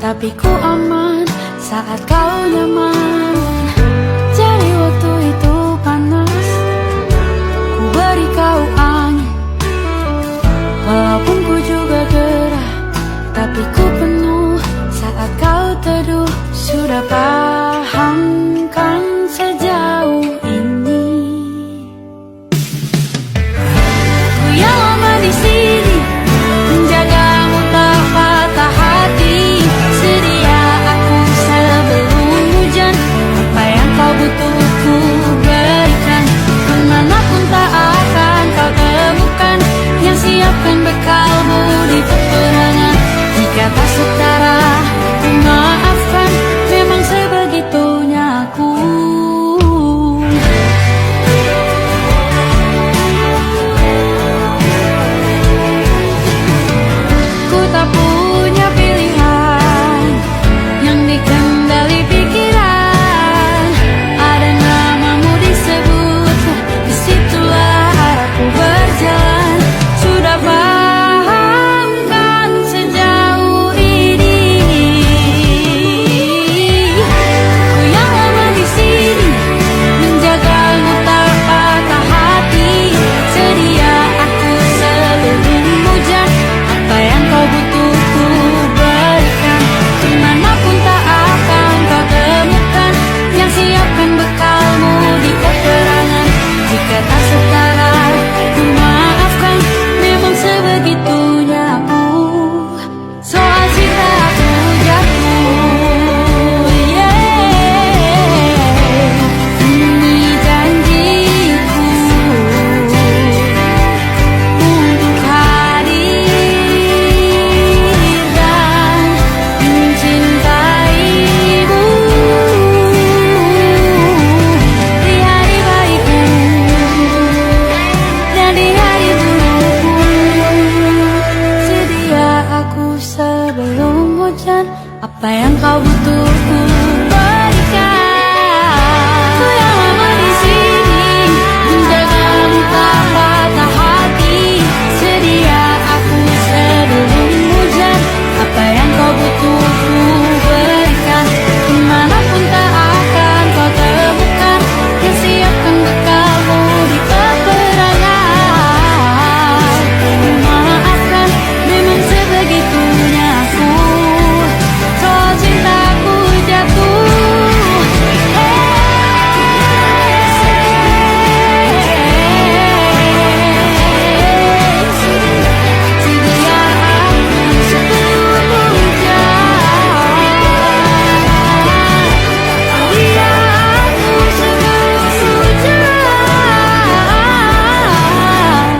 tapi ku aman saat kau nyaman. Jadi waktu itu panas, ku beri kau angin. Walaupun ku juga gerah, tapi ku penuh saat kau teduh. Sudah paham kan sejauh ini? Ku yang lama di sini, menjagamu tak patah hati. Sedia aku sebelum hujan, apa yang kau butuh ku berikan. Kemanapun tak akan kau temukan yang siapkan bekalmu di peperangan. Jika tak setara, ku maafkan, memang sebegitunya aku. Ku tak punya pilihan yang dikendali pikiran. Ada namamu disebut, disitulah arahku berjalan. Sudah paham kan sejauh ini? Ku yang lama di sini, menjagamu tak patah hati. Sedia aku sebelum hujan, apa yang kau butuh ku berikan. Kemanapun tak akan kau temukan yang siapkan bekalmu di peperangan. Jika tak setara, ku maafkan, memang sebegitunya aku. Soal cinta aku jatuh, ini janjiku untuk hadir dan mencintaimu di hari baikku dan di hari burukku. Sedia aku sebelum hujan, apa yang kau butuh ku berikan. Ku yang lama di sini, menjagamu tak patah hati. Sedia aku sebelum hujan, apa yang kau butuh ku berikan. Kemanapun tak akan kau temukan yang siapkan bekalmu di peperangan. Ku maafkan, memang sebegitunya aku. Soal cintaku jatuh, sedia aku sebelum hujan. Sedia aku sebelum hujan.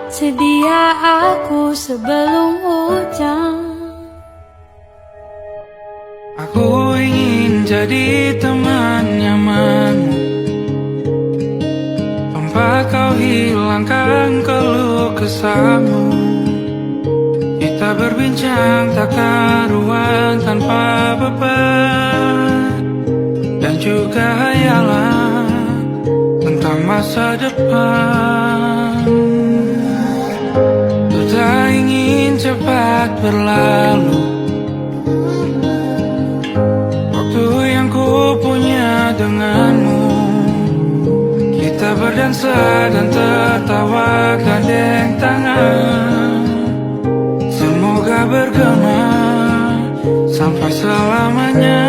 Sedia aku sebelum hujan. Aku ingin jadi teman nyamanmu, tempat kau hilangkan keluh kesahmu. Kita berbincang tak karuan tanpa beban, dan juga hayalan tentang masa depan. Ku tak ingin cepat berlalu waktu yang ku punya denganmu. Kita berdansa dan tertawa gandeng tangan. Semoga bergema sampai selamanya.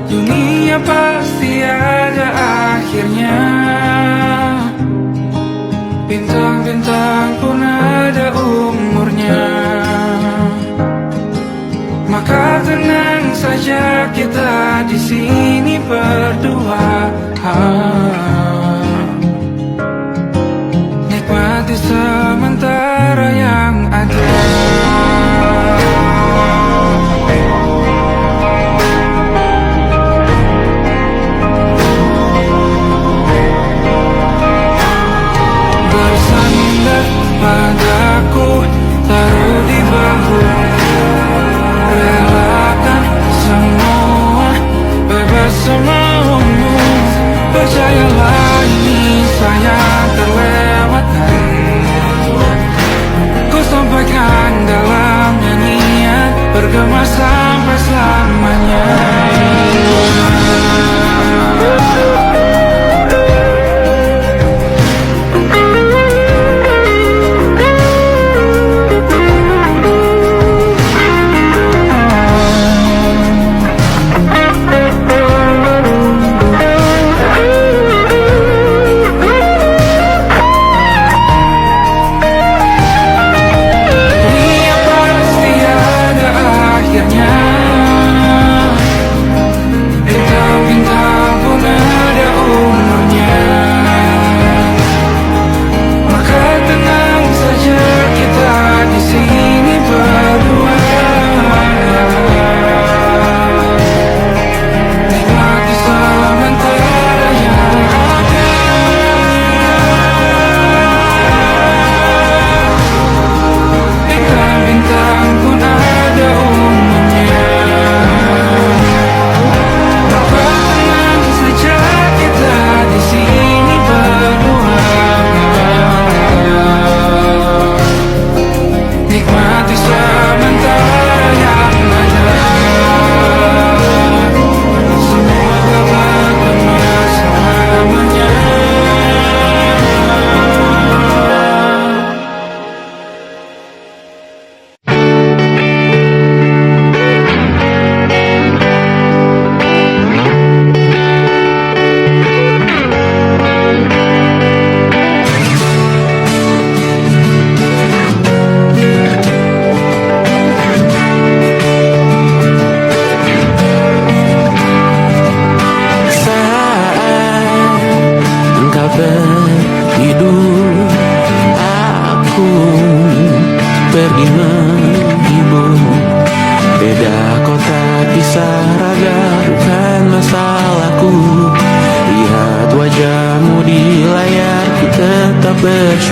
Dunia pasti ada akhirnya, bintang-bintang pun ada umurnya. Maka tenang saja kita di sini berdua. Nikmati sementara yang ada. Bersandar padaku, taruh di bahu. Relakan semua, bebas semaumu. Percayalah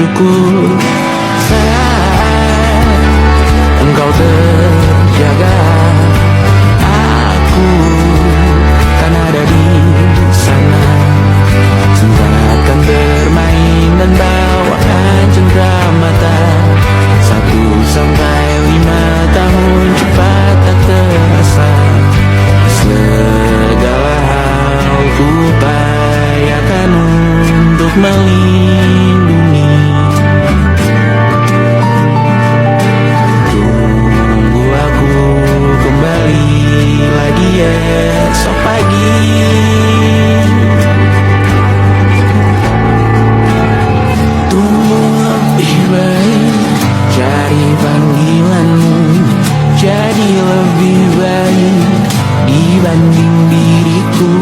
bersyukur saat engkau terjaga. Aku kan ada di sana, cintakan bermain dan bawaan cenderamata. 1 sampai 5 tahun cepat tak terasa. Segala hal ku upayakan untuk melindungi. Tunggu aku kembali lagi esok pagi. Tunggu lebih baik, cari panggilanmu jadi lebih baik dibanding diriku.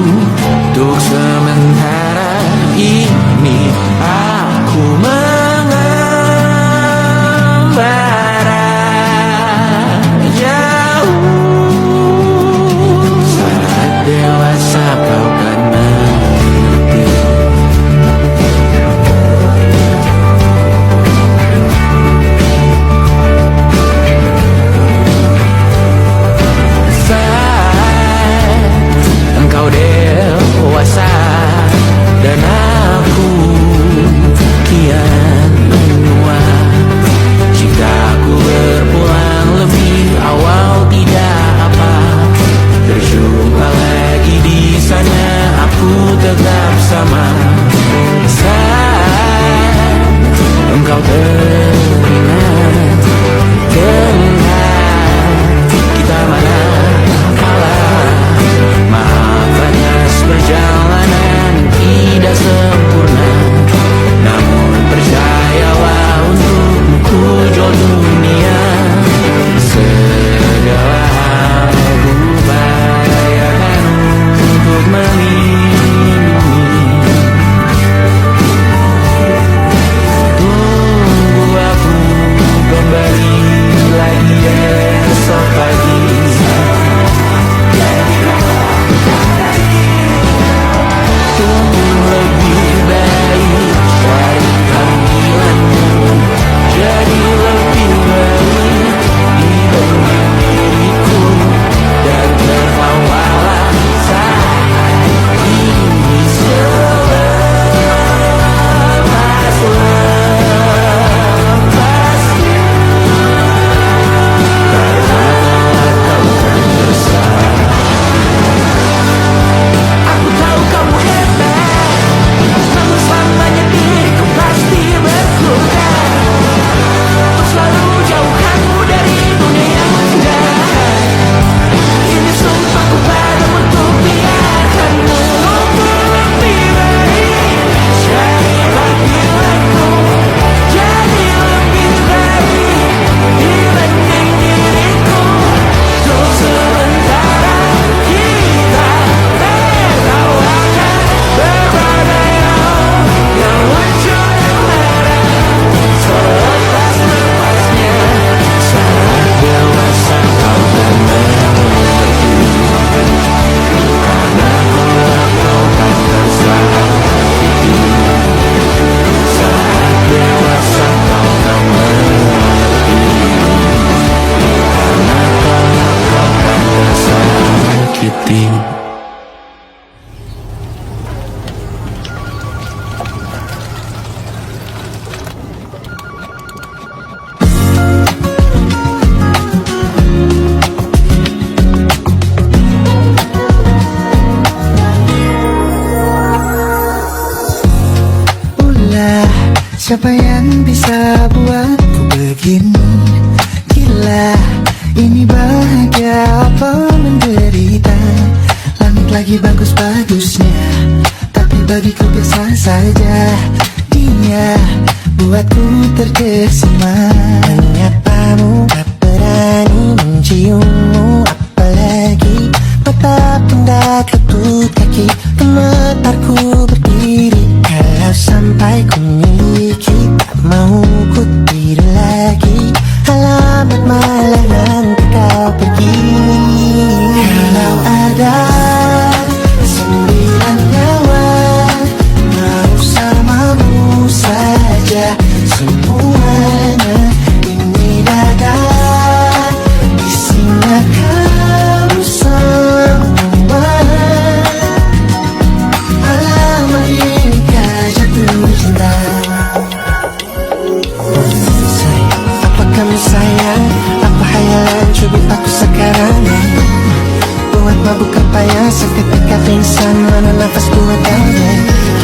Untuk sementara ini aku mengembara jauh. Saat dewasa kau kan mengerti. Engkau dewasa dan aku kian menua. Jika aku berpulang lebih awal tidak apa, berjumpa lagi di sana aku tetap sama. Saat engkau teringat kita mana kalah. Maaf atas perjalanan tidak sempurna, namun percayalah untukmu ku jual dunia. Segala hal ku upayakan untuk melindungi. Tunggu aku kembali lagi esok pagi. Tunggu lebih baik, cari panggilanmu jadi lebih baik dibanding diriku. Dan tertawalah saat ini selepas-lepasnya, karena kau kan bersama. Aku tahu kamu hebat, namun selamanya diriku pasti berkurang. Untuk selalu jauhkanmu dari dunia yang menjauh. Ini sumpahku padamu untuk biarkanmu lebih baik. Cari panggilanku jadi lebih baik dibanding diriku. Untuk sementara kita tertawakan berbagai hal yang lucu dan marah. Selepas-lepasnya saat dewasa kau kan mengerti. Karena kau kan tersakiti. Saat dewasa kau kan mengerti. Karena kau kan tersakiti. Ulah, siapa yang bisa buatku begini? Gila, ini bahagia apa menderita? Langit lagi bagus-bagusnya, tapi bagiku biasa saja. Dia buatku terkesima. Menyapamu, tak berani menciummu, apalagi mata benda ketut kaki. Gemetarku berdiri kalau sampai ku miliki. Tak mau ku tidur lagi, alamat malah nanti kau pergi. Kalau ada 9 nyawa mau samamu saja, mabuk apa ya seketika pingsan mana nafasku ada.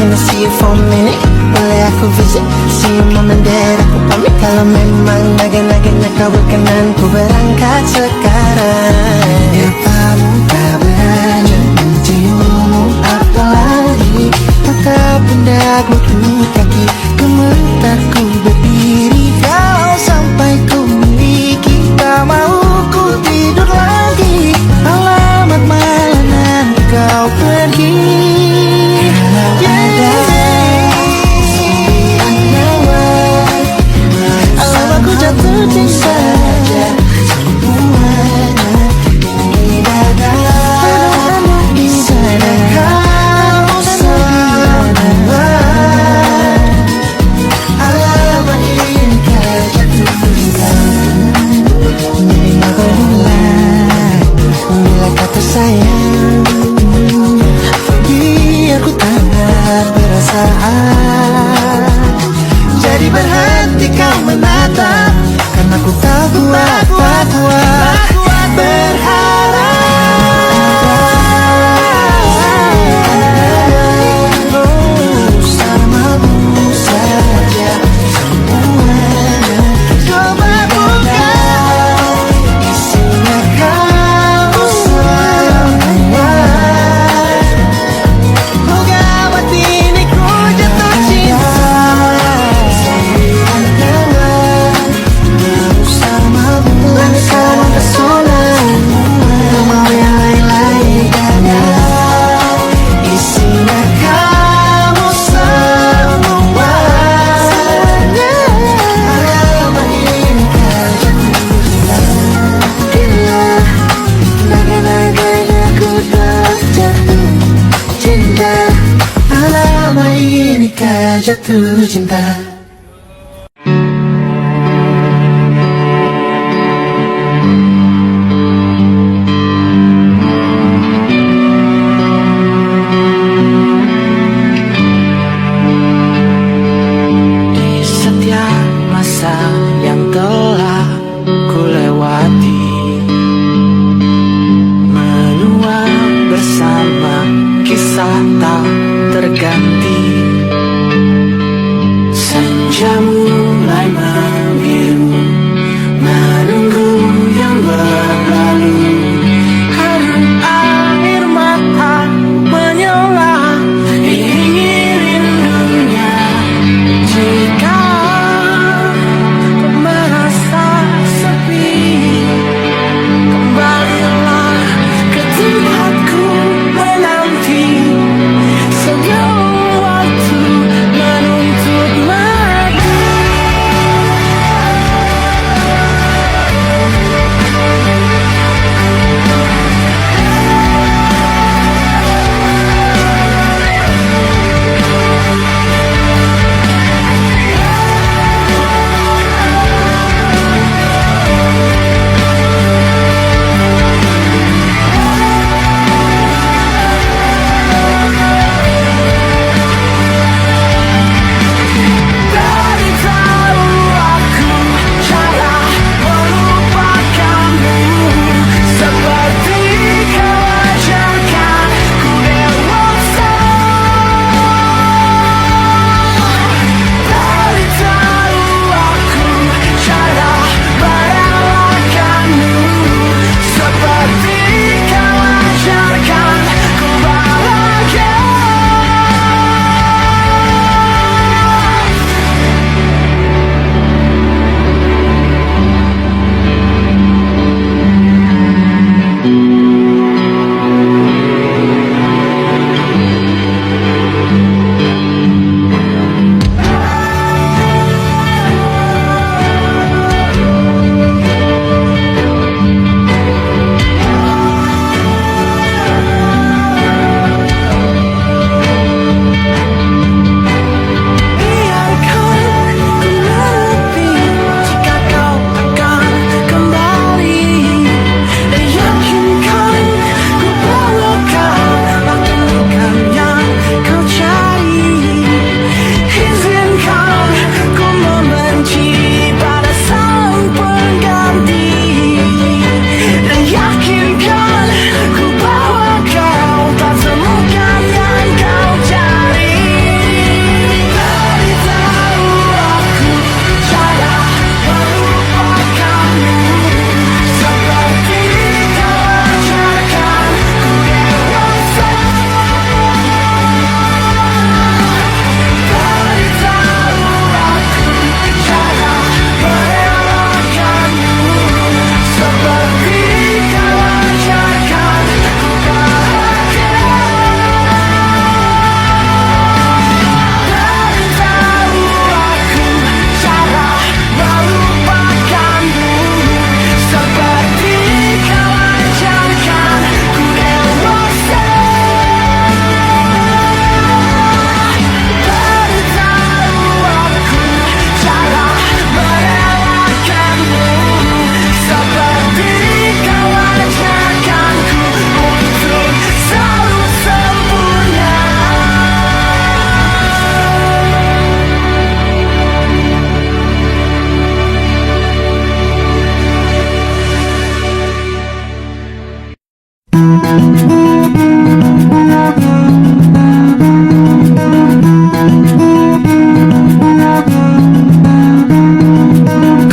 Can I see you for a minute? Boleh aku visit? See you mom and dad, aku pamit kalau memang naga-naganya kau berkenan. Ku berangkat sekarang. Ya kamu tak berani menciummu apalagi tatap pundakmu tuh kaki gemetarku berdiri. Kalau sampai ku miliki tak mau ku tidur lagi. Alamat mana kau pergi. Jatuh cinta semuanya ini dalam di sana kau semua. Alamat ini kau jatuh cinta. Bila berulang, bila kata sayang, biar ku tak perasaan. Jadi berhenti kau menatap, karena ku tak kuat berharap. Bersamamu saja semuanya. Coba buka, isinya kau semua. Oh gawat ini ku jatuh cinta. Jatuh cinta. Di setiap masa yang telah ku lewati, menua bersama kisah tak terganti.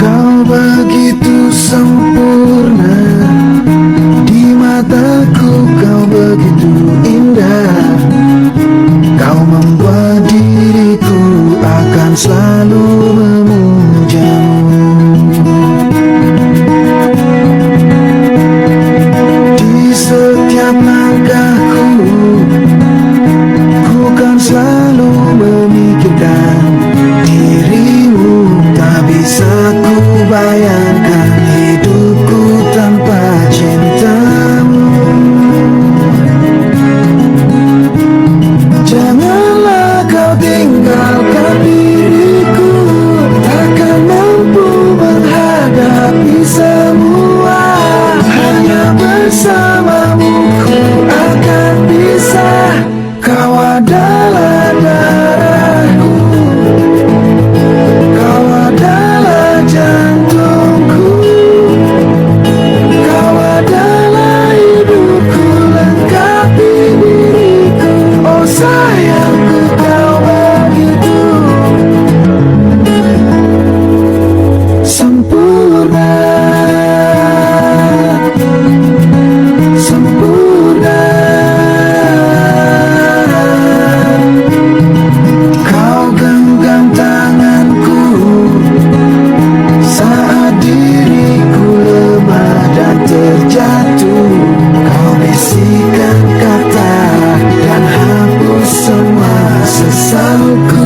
Kau begitu sempurna, di mataku kau begitu indah. Kau membuat diriku akan selalu memujamu. Di setiap langkahku, ku kan selalu memikirkan dirimu. Tak bisa ku bayangkan hidupku tanpa cintamu. Janganlah kau tinggalkan diriku, takkan mampu menghadapi semua. Hanya bersamamu ku akan bisa. Kau adalah darahku, kau adalah jantungku, kau adalah hidupku, lengkapi diriku. Oh sayangku, kau begitu sempurna, sempurna. Kau genggam tanganku saat diriku lemah dan terjatuh. Kau bisikan kata dan hapus semua sesalku.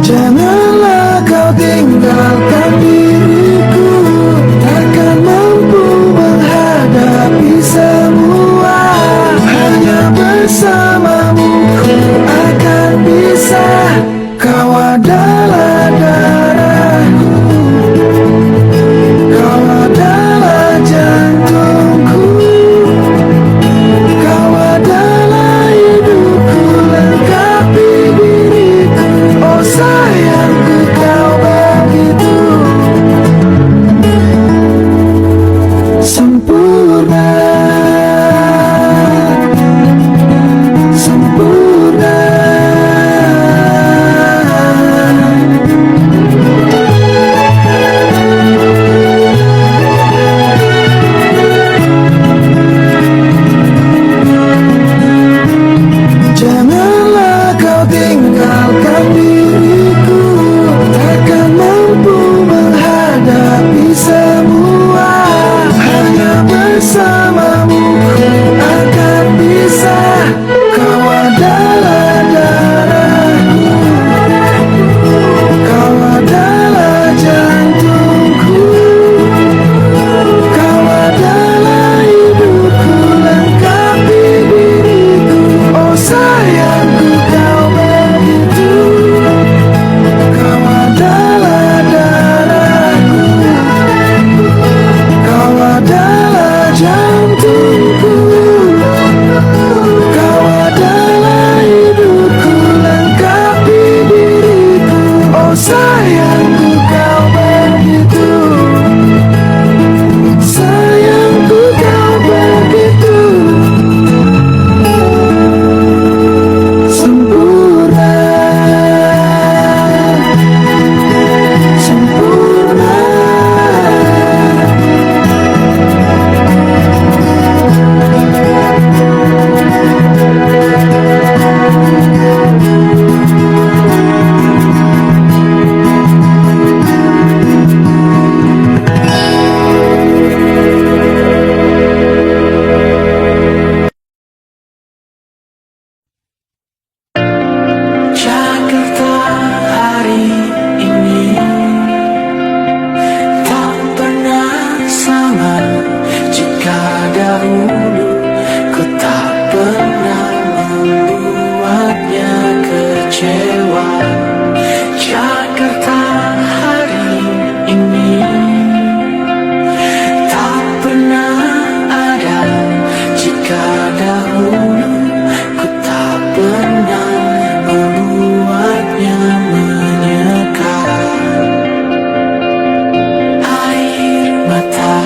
Janganlah kau tinggalkan diriku, takkan mampu menghadapi semua. Hanya bersamamu ku akan bisa. Kau adalah darahku, kau adalah jantungku, kau adalah hidupku, lengkapi diriku. Oh sayangku, kau begitu sempurna, sempurna. Janganlah kau tinggalkan diriku, takkan mampu menghadapi semua. Hanya bersamamu ku akan bisa. Kau adalah darahku, kau adalah jantungku, kau adalah hidupku, lengkapi diriku. Oh sayangku, kau begitu. Kau adalah darahku, kau adalah jantungku, kau adalah hidupku, lengkapi diriku. Oh sayangku, kau begitu. Sayangku, kau begitu sempurna, sempurna. Jakarta hari ini tak pernah sama jika dahulu ku tak pernah membuatnya kecewa. Jakarta hari ini tak pernah ada jika dahulu ku tak pernah membuatnya menyekat. Air mata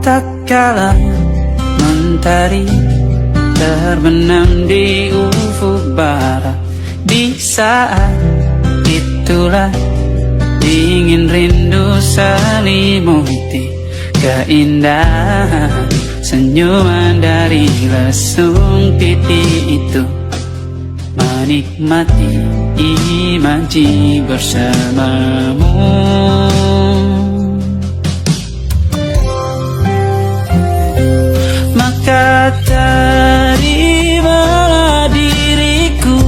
tak kala mentari terbenam di ufuk barat. Di saat itulah dingin rindu selimuti keindahan senyuman dari lesung pipi itu. Menikmati imaji bersamamu. Maka terimalah diriku,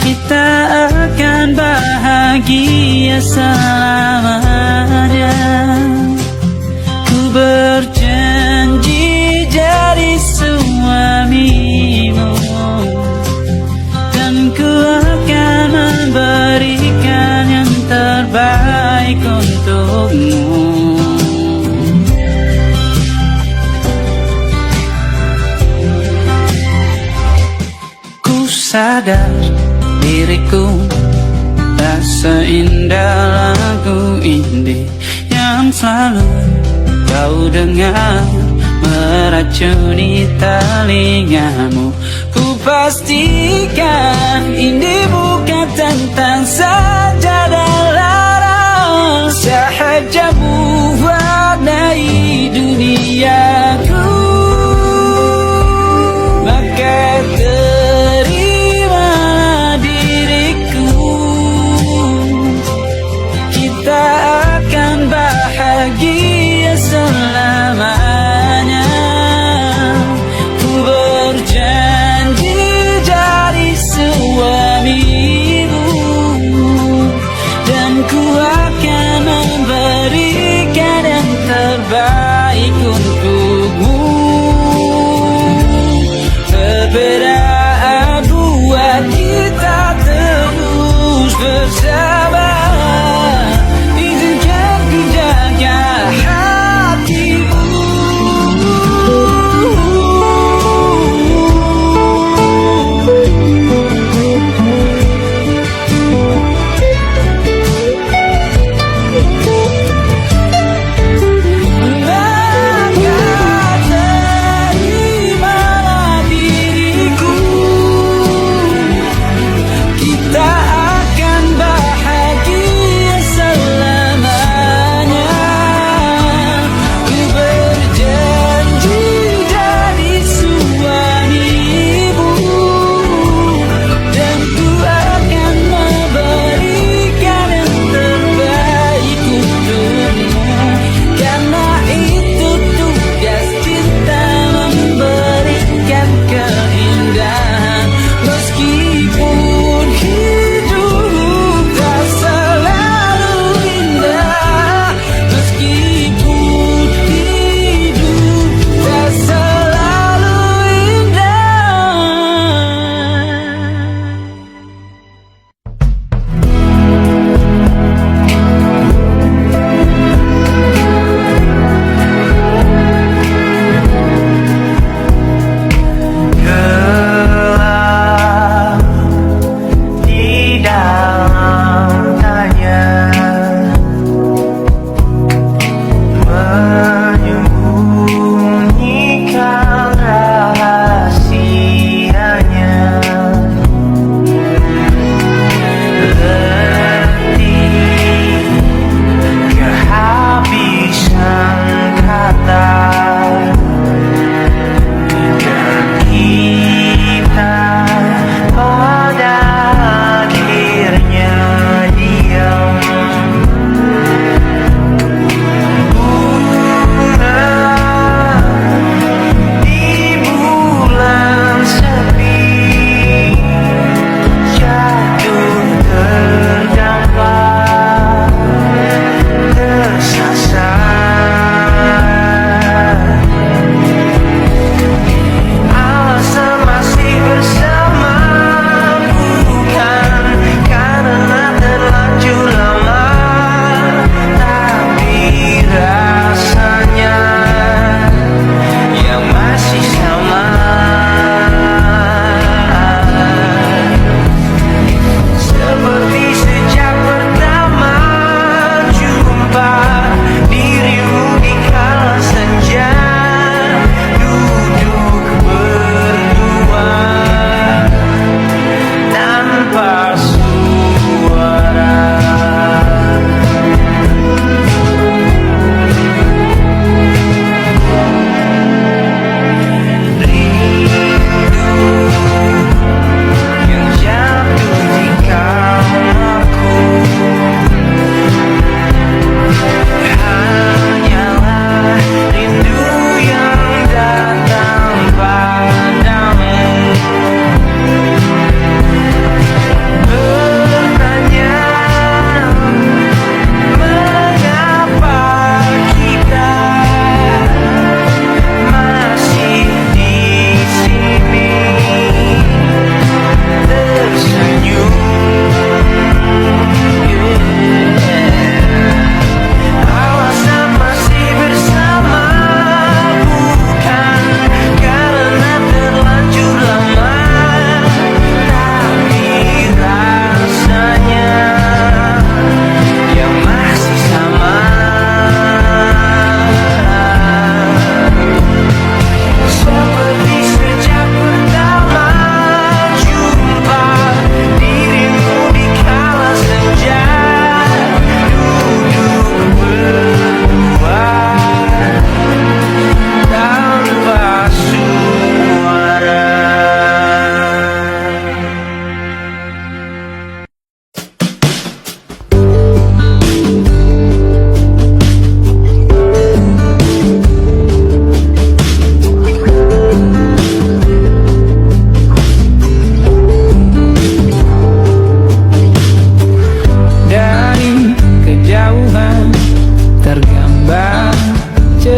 kita akan bahagia selamanya. Ku berjanji jadi suamimu, dan ku akan memberikan yang terbaik untukmu. Sadar diriku tak seindah lagu ini yang selalu kau dengar meracuni telingamu. Ku pastikan ini bukan tentang sajadah larang, sahajamu warnai duniaku. Maka bahagia selamanya. Ku berjanji jadi suamimu, dan ku akan memberikan yang terbaik untuk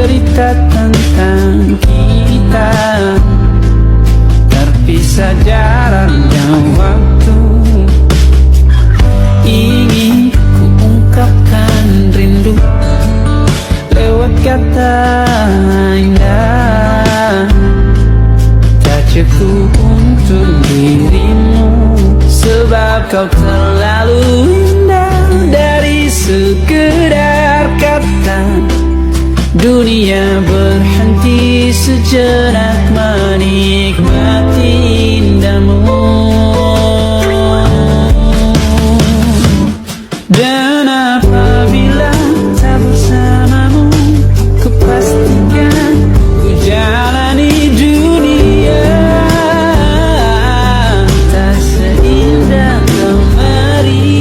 cerita tentang kita, terpisah jaraknya waktu. Ingin ku ungkapkan rindu lewat kata indah, tak cukup untuk dirimu, sebab kau terlalu indah. Dari sekedar kata, dunia berhenti sejenak menikmati indahmu. Dan apabila tak bersamamu, kupastikan ku jalani dunia tak seindah kemarin.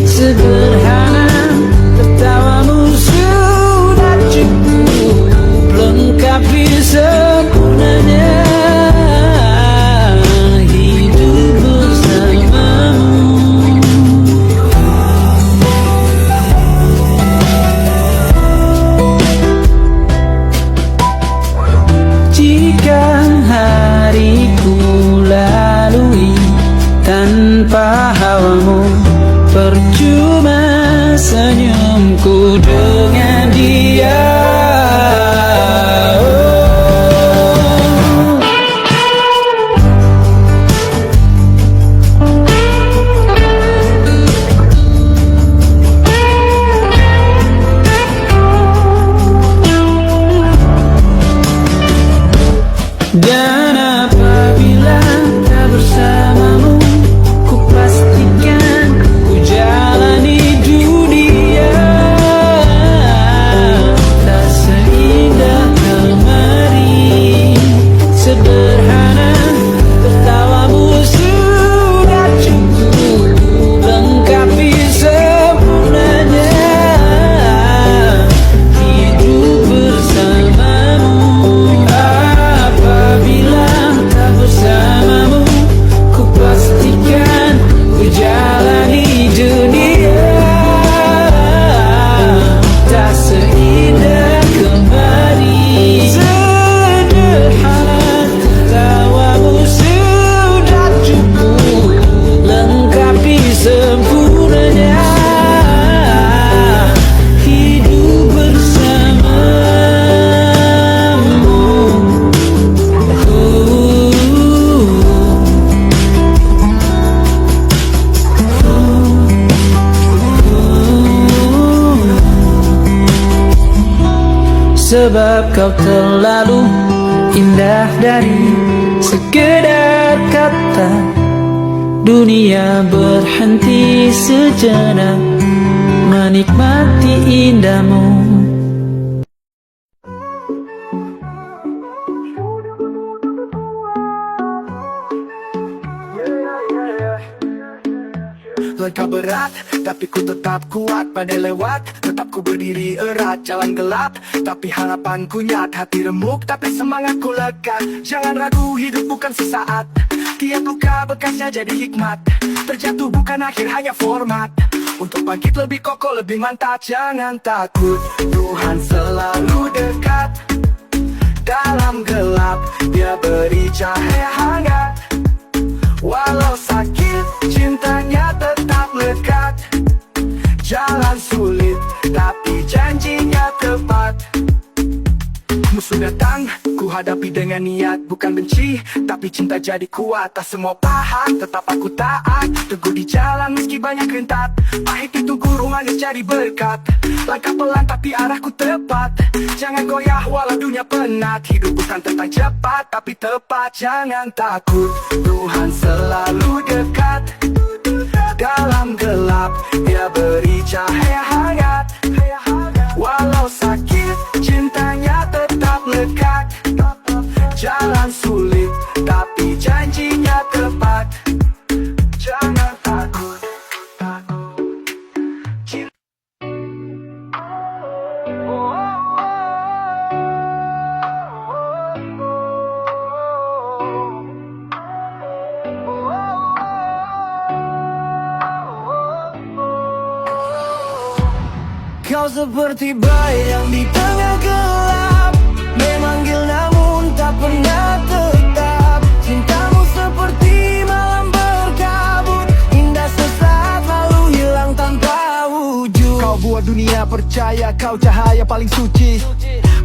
Sederhana tertawamu sudah cukup lengkapi sempurnanya hidup bersamamu. Jika hariku lalui tanpa hawamu, percuma senyumku dengan dia. Dan apabila tak bersamamu, ku pastikan ku jalani dunia tak seindah kemarin. Sederhana tertawamu sudah cukup lengkapi sempurnanya hidup bersamamu. Apabila tak bersamamu, ku pastikan ku jalani dunia tak seindah kemarin. Sederhana tertawamu sudah cukup lengkapi sempurnanya hidup bersamamu. Sebab kau terlalu indah dari sekedar kata, dunia berhenti sejenak menikmati indahmu. Langkah berat, tapi ku tetap kuat. Badai lewat, tetap ku berdiri erat. Jalan gelap, tapi harapanku nyata. Hati remuk, tapi semangatku lekat. Jangan ragu, hidup bukan sesaat. Tiap luka bekasnya jadi hikmat. Terjatuh bukan akhir, hanya format. Untuk bangkit lebih kokoh, lebih mantap. Jangan takut, Tuhan selalu dekat. Dalam gelap, Dia beri cahaya hangat. Walau sakit, cintanya tetap lekat. Jalan sulit, tapi janjinya tepat. Musuh datang, ku hadapi dengan niat. Bukan benci, tapi cinta jadi kuat. Tak semua paham, tetap aku taat. Teguh di jalan meski banyak rentat. Pahit itu guru, manis jadi berkat. Langkah pelan tapi arahku tepat. Jangan goyah walau dunia penat. Hidup bukan tentang cepat, tapi tepat. Jangan takut, Tuhan selalu dekat. Dalam gelap, Dia beri cahaya hangat. Walau sakit, cintanya tetap lekat. Jalan sulit, tapi janjinya tepat. Jangan takut, Kau seperti bayang di tengah gelap, memanggil namun tak pernah tetap. Cintamu seperti malam berkabut, indah sesaat lalu hilang tanpa wujud. Kau buat dunia percaya kau cahaya paling suci,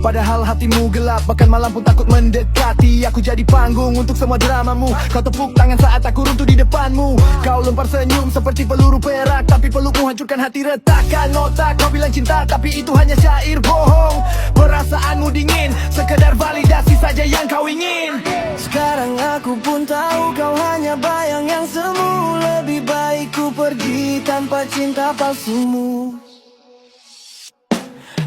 padahal hatimu gelap, bahkan malam pun takut mendekati. Aku jadi panggung untuk semua dramamu. Kau tepuk tangan saat aku runtuh di depanmu. Kau lempar senyum seperti peluru perak, tapi pelukmu hancurkan hati, retakan otak. Kau bilang cinta, tapi itu hanya syair bohong. Perasaanmu dingin, sekedar validasi saja yang kau ingin. Sekarang aku pun tahu kau hanya bayang yang semu. Lebih baik ku pergi tanpa cinta palsumu.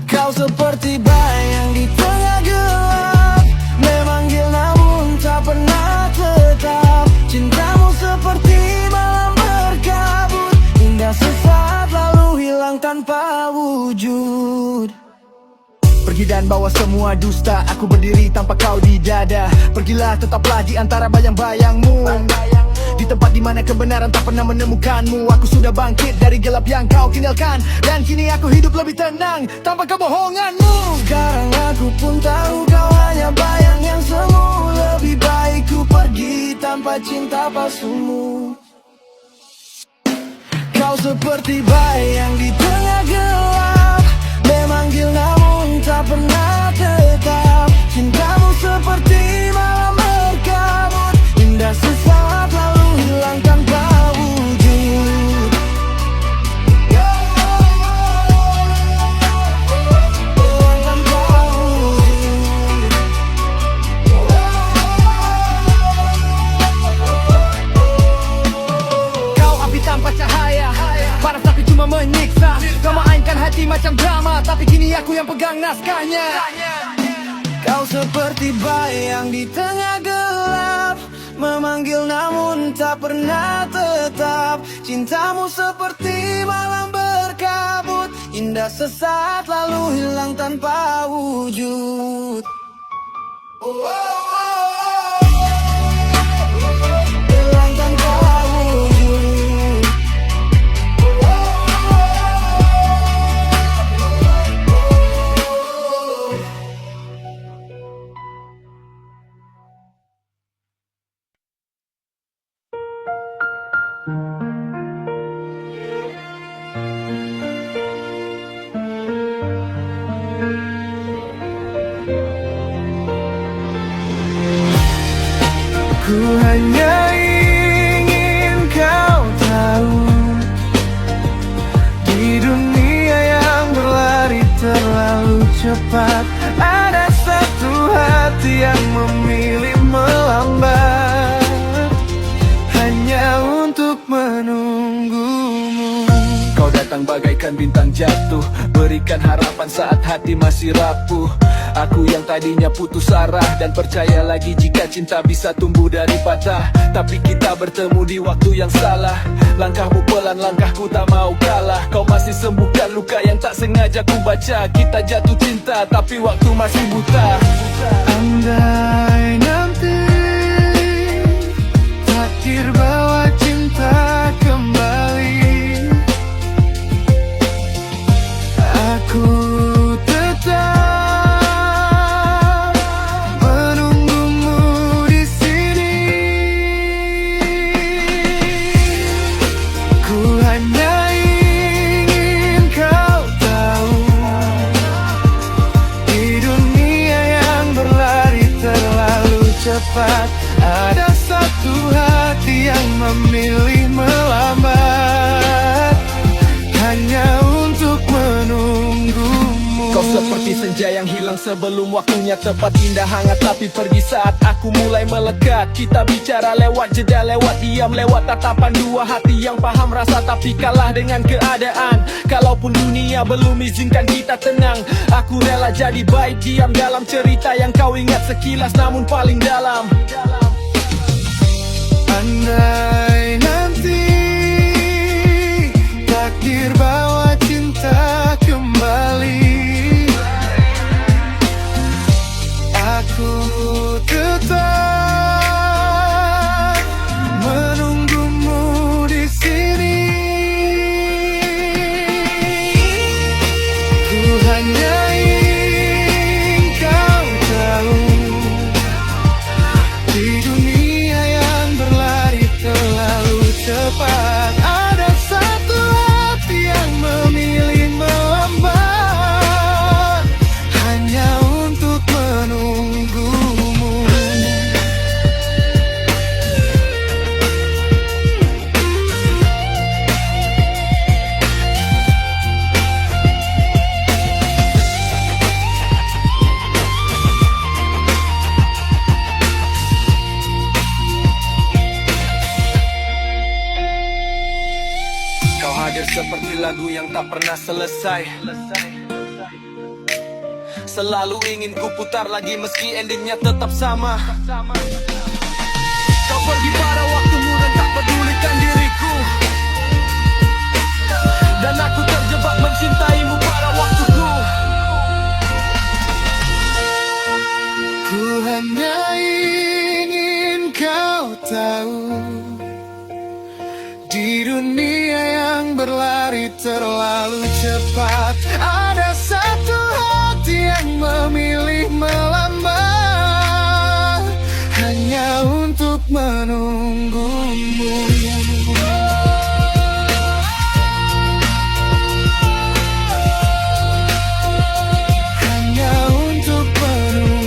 Kau seperti bayang di tengah gelap, memanggil namun tak pernah tetap. Cintamu seperti malam berkabut, indah sesaat lalu hilang tanpa wujud. Pergi dan bawa semua dusta, aku berdiri tanpa kau di dada. Pergilah tetaplah di antara bayang-bayangmu, di tempat dimana kebenaran tak pernah menemukanmu. Aku sudah bangkit dari gelap yang kau tinggalkan, dan kini aku hidup lebih tenang tanpa kebohonganmu. Sekarang aku pun tahu kau hanya bayang yang semu. Lebih baik ku pergi tanpa cinta palsumu. Kau seperti bayang di tengah gelap, memanggil namun tak pernah tetap. Cintamu seperti malam berkabut, indah sesaat lalu hilang tanpa wujud. Hilang tanpa wujud. Kau api tanpa cahaya, panas tapi cuma menyiksa. Kau mainkan hati macam drama, tapi kini aku yang pegang naskahnya. Kau seperti bayang di tengah gelap, memanggil namun tak pernah tetap. Cintamu seperti malam berkabut, indah sesaat lalu hilang tanpa wujud. Hilang tanpa wujud. Ku hanya ingin kau tahu, di dunia yang berlari terlalu cepat, ada satu hati yang memilih melambat, hanya untuk menunggumu. Kau datang bagaikan bintang jatuh, berikan harapan saat hati masih rapuh. Aku yang tadinya putus arah dan percaya lagi jika cinta bisa tumbuh dari patah. Tapi kita bertemu di waktu yang salah. Langkahmu pelan, langkahku tak mau kalah. Kau masih sembuhkan luka yang tak sengaja ku baca. Kita jatuh cinta tapi waktu masih buta. Andai nanti takdir bawa cinta kembali, aku tetap menunggumu di sini. Ku hanya ingin kau tahu, di dunia yang berlari terlalu cepat, ada satu hati yang memilih melambat, hanya untuk menunggumu. Kau seperti senja yang hilang sebelum waktunya tepat, indah hangat tapi pergi saat aku mulai melekat. Kita bicara lewat jeda, lewat diam, lewat tatapan dua hati yang paham rasa tapi kalah dengan keadaan. Kalaupun dunia belum izinkan kita tenang, aku rela jadi baik diam dalam cerita yang kau ingat sekilas namun paling dalam. Andai nanti takdir bawa cinta kembali, aku tetap menunggumu di sini. Ku seperti lagu yang tak pernah selesai. Selalu ingin ku putar lagi meski endingnya tetap sama. Kau pergi pada waktumu dan tak pedulikan diriku, dan aku terjebak mencintaimu pada waktuku. Ku hanya ingin kau tahu, di dunia yang berlari terlalu cepat, ada satu hati yang memilih melambat hanya untuk menunggumu. Hanya untuk menunggumu. Hanya untuk menunggumu.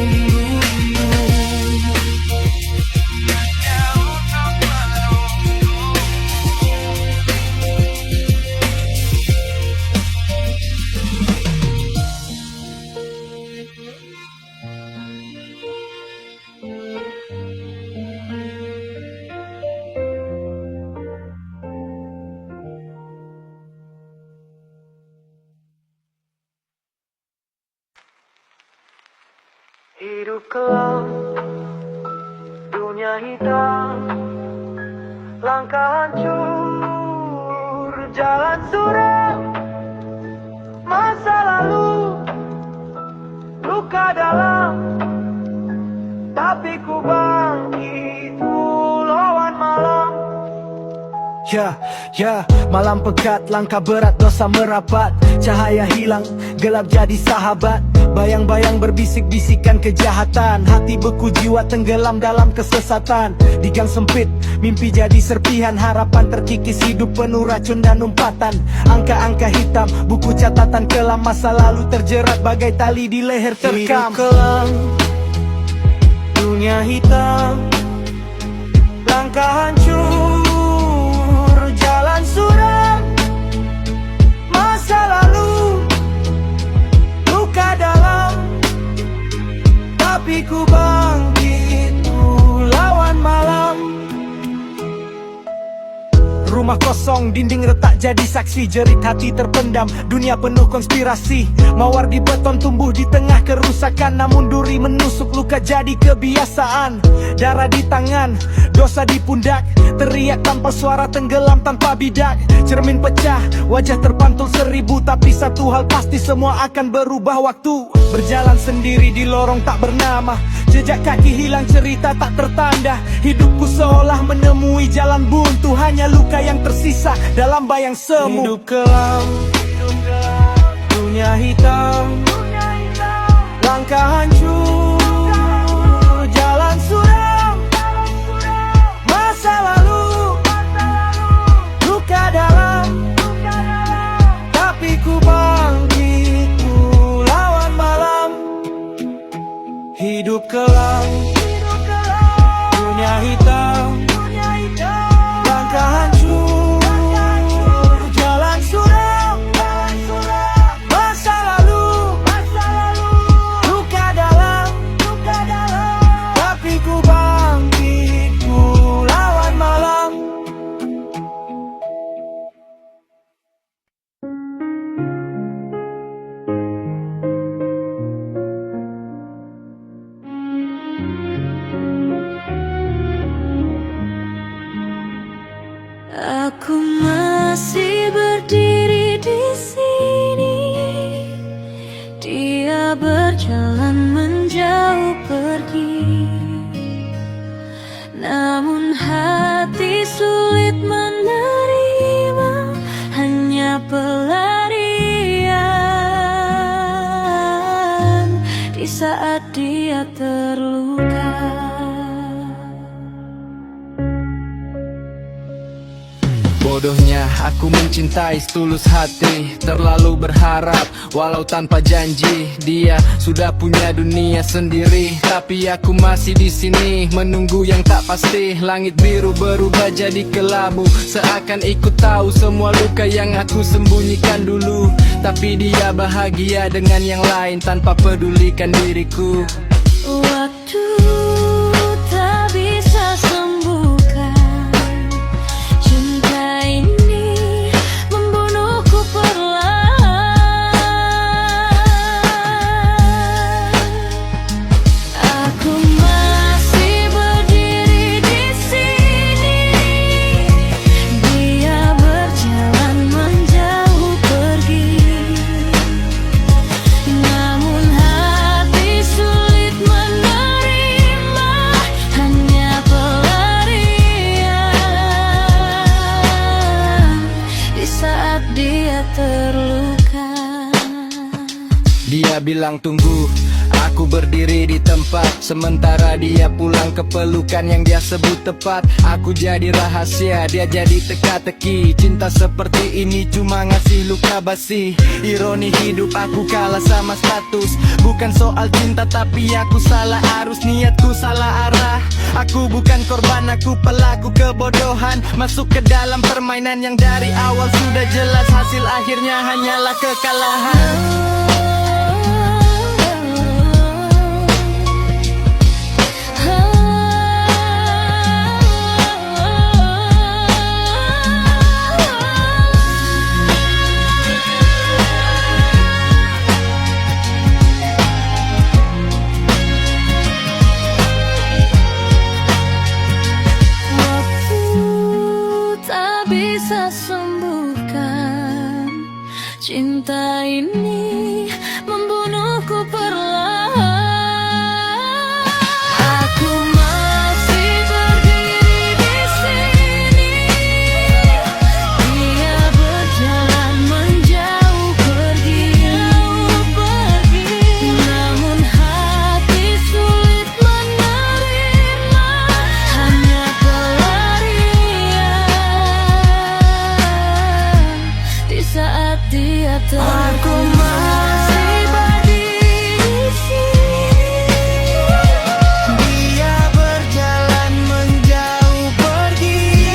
Hidup kelam, dunia hitam, langkah hancur, jalan suram, masa lalu, luka dalam, tapi ku bangkit lawan malam. Malam pekat, langkah berat, dosa merapat, cahaya hilang, gelap jadi sahabat. Bayang-bayang berbisik-bisikan kejahatan, hati beku, jiwa tenggelam dalam kesesatan. Di gang sempit, mimpi jadi serpihan, harapan terkikis, hidup penuh racun dan umpatan. Angka-angka hitam, buku catatan kelam, masa lalu terjerat bagai tali di leher terkam. Hidup kelam, dunia hitam, langkah hancur, jalan suram, masa lalu, luka dalam, tapi ku bangkit lawan malam. Rumah kosong, dinding retak jadi saksi, jerit hati terpendam, dunia penuh konspirasi. Mawar di beton tumbuh di tengah kerusakan, namun duri menusuk, luka jadi kebiasaan. Darah di tangan, dosa di pundak, teriak tanpa suara, tenggelam tanpa bidak. Cermin pecah, wajah terpantul seribu, tapi satu hal pasti, semua akan berubah waktu. Berjalan sendiri di lorong tak bernama, jejak kaki hilang, cerita tak tertanda. Hidupku seolah menemui jalan buntu, hanya luka yang tersisa dalam bayang semu. Hidup kelam, dunia hitam, langkah hancur, jalan suram, masa lalu, luka dalam, tapi ku bangkit lawan malam. Hidup kelam, dunia hitam, langkah hancur, jalan suram, masa lalu, luka dalam, tapi ku bangkit lawan malam. Aku masih berdiri di sini, dia berjalan menjauh pergi, namun hati sulit menerima, hanya pelarian di saat dia terluka. Bodohnya aku mencintai setulus hati, terlalu berharap walau tanpa janji. Dia sudah punya dunia sendiri, tapi aku masih di sini menunggu yang tak pasti. Langit biru berubah jadi kelabu, seakan ikut tahu semua luka yang aku sembunyikan dulu. Tapi dia bahagia dengan yang lain tanpa pedulikan diriku. Waktu tak bisa sembuhkan cinta ini, membunuh bilang tunggu. Aku berdiri di tempat, sementara dia pulang ke pelukan yang dia sebut tepat. Aku jadi rahasia, dia jadi teka-teki. Cinta seperti ini cuma ngasih luka basi. Ironi hidup, aku kalah sama status. Bukan soal cinta tapi aku salah arus, niatku salah arah. Aku bukan korban, aku pelaku kebodohan. Masuk ke dalam permainan yang dari awal sudah jelas. Hasil akhirnya hanyalah kekalahan. Tak bisa sembuhkan cinta ini, membunuhku perlahan. Aku masih berdiri di sini, dia berjalan menjauh pergi. Namun hati sulit menerima, hanya pelarian di saat dia Aku masih berdiri di sini. Dia berjalan menjauh pergi.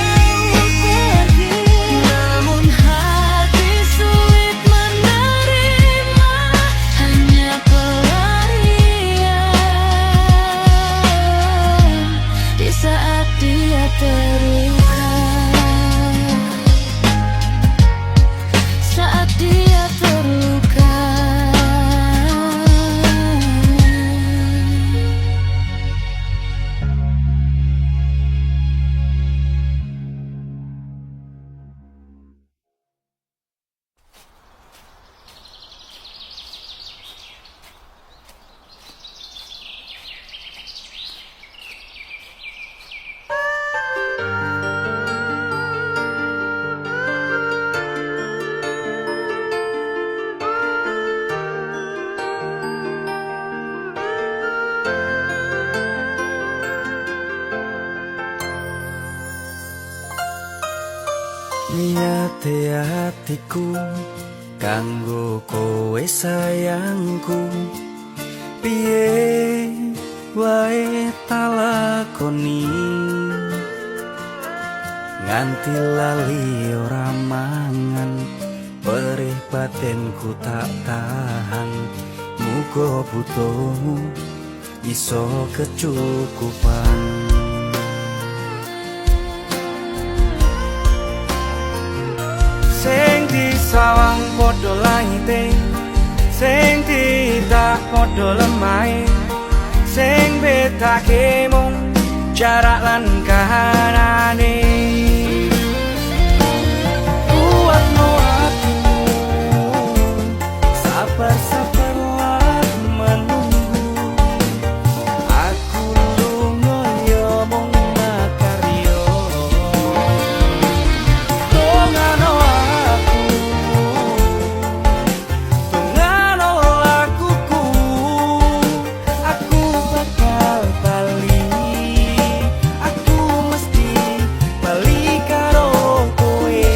Namun hati sulit menerima, hanya pelarian di saat dia terluka. Saat dia terluka. Niate hatiku kanggo kowe sayangku, piye wae talakoni nganti lali ora mangan. Perih batinku tak tahan, muga butuhmu iso kecukupan. Sing disawang padha langite, sing tidak padha lemahe, sing bedake mung jarak lan kahanane. Kuatno hatimu, sabar-sabarlah menunggu. Aku lunga ya mung makarya. Tongano aku, tongano lakuku. Aku bakal bali, aku mesti bali karo kowe.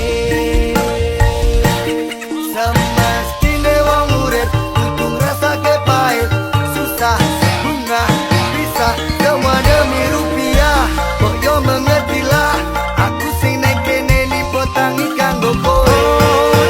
Semestine wong urip kudu ngrasake pahit, susah, bunga, bisa, semua demi rupiah. Kok yo mengertilah, aku sing nek kene ni potangi kanggo kowe.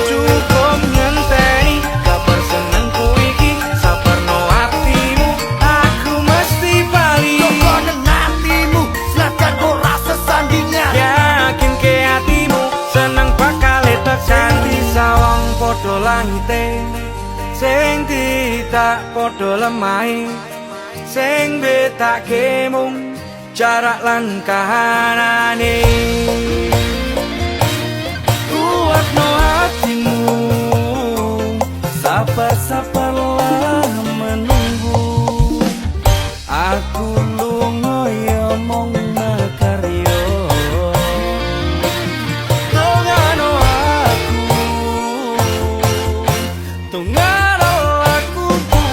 Cukup ngenteni kabar senengku iki, sabarno hatimu, aku mesti bali. Kok nang hatimu, senajan ora sesandingan. Yakin ke hatimu, seneng bakal tekan. Disawang padha langite, sing tidak padha lemahe, sing betake mung jarak lan kahanane. Kuatno hatimu, sabar-sabarlah menunggu. Aku lunga ya mung makarya. Tongano aku, tongano lakuku.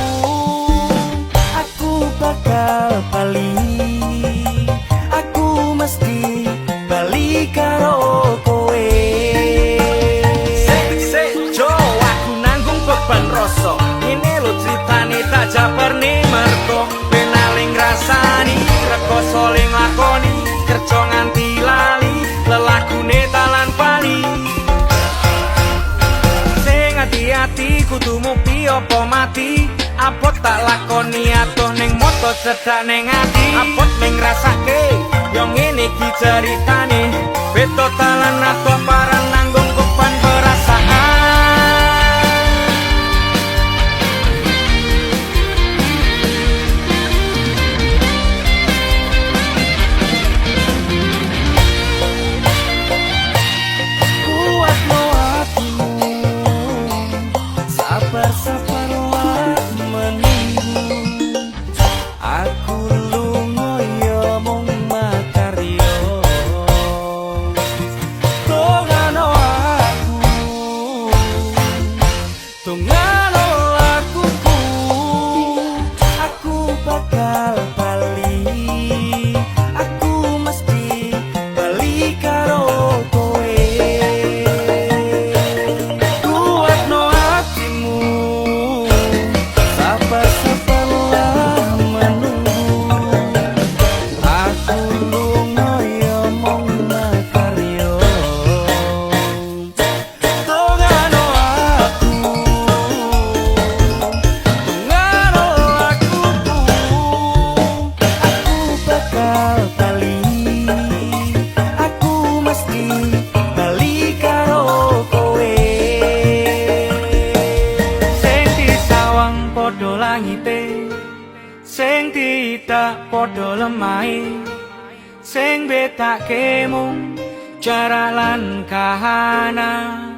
bakal bali, aku mesti bali karo kowe. Jo, aku nanggung beban rasa, ini lo ceritane tak jabarne merko penaling rasani, rekoso ling lakoni, kerja nganti lali, lelakune talan pali. Sing hati-hati kudu mukti apa mati, apot tak lakoni atuh ning moto cedak ning ati, apot ning rasake yo ngene iki ceritane, beto talan atuh parang nanggung beban perasaan. Kuatno hatimu, sabar-sabar wae menunggu, aku lunga yo mung makaryo. Tongano akuku, aku bakal bali, aku mesti bali karo kowe. Kuatno hatimu, sabar-sabarlah menunggu, aku lunga yo mung makaryo. Tongano akuku, aku bakal bali, aku mesti bali karo kowe. Sing disawang padha langite, sing tidak padha lemahe, sing betake mung cara lan kahanane.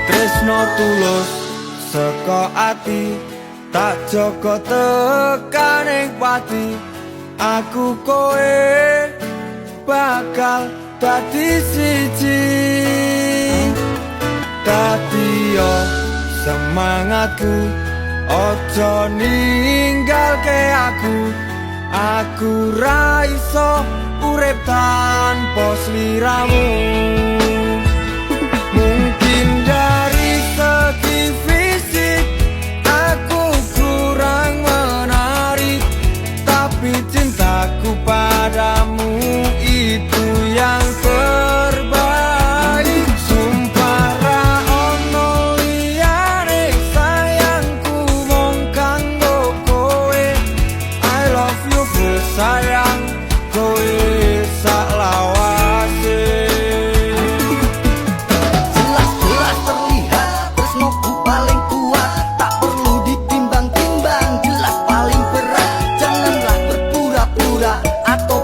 Tresno tulus saka ati, tak joko tekaning pati, aku kowe bakal dadi siji. Dadi yo semangatku, ojo ninggalke aku ra iso urip tanpa sliramu. Mungkin dari segi fisik aku kurang menarik, tapi cintaku padamu itu yang terbaik. Sumpah ra ono liyane sayangku mung kanggo kowe. I love you full sayang, kowe sak lawase. Jelas-jelas terlihat tresnoku paling kuat, tak perlu ditimbang-timbang, jelas paling berat. Janganlah berpura-pura atau